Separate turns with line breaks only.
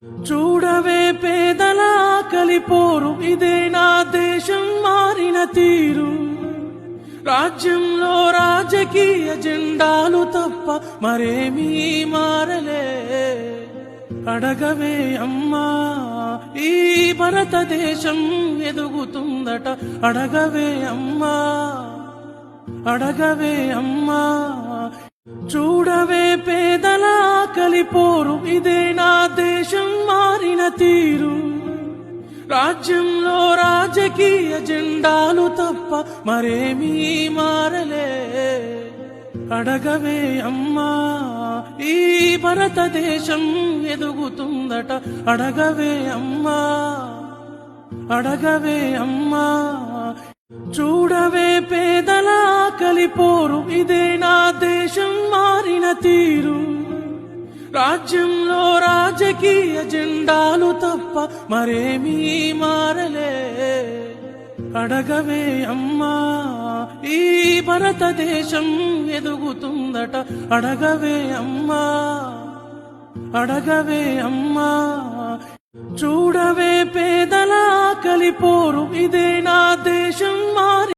చూడవే పేదల కలిపోరు, ఇదే నా దేశం మారిన తీరు. రాజ్యంలో రాజకీయ జెండాలు తప్ప మరేమీ మారలే. అడగవే అమ్మా, ఈ భారతదేశం ఎదుగుతుందట. అడగవే అమ్మా, అడగవే అమ్మా. చూడవే పేదల కలిపోరు, ఇదే నా దేశం మారిన తీరు. రాజ్యంలో రాజకీయ జెండాలు తప్ప మరేమీ మారలే. అడగవే అమ్మా, ఈ భారతదేశం ఎదుగుతుందట. అడగవే అమ్మా, అడగవే అమ్మా. చూడవే పేదల కలిపోరు, ఇదే నా దేశం మారిన తీరు. రాజ్యంలో రాజకీయ జెండాలు తప్ప మరేమీ మారలే. అడగవే అమ్మా, ఈ భారతదేశం ఎదుగుతుందట. అడగవే అమ్మా, అడగవే అమ్మా. చూడవే పేదల కలిపోరు, ఇదే నా దేశం మారి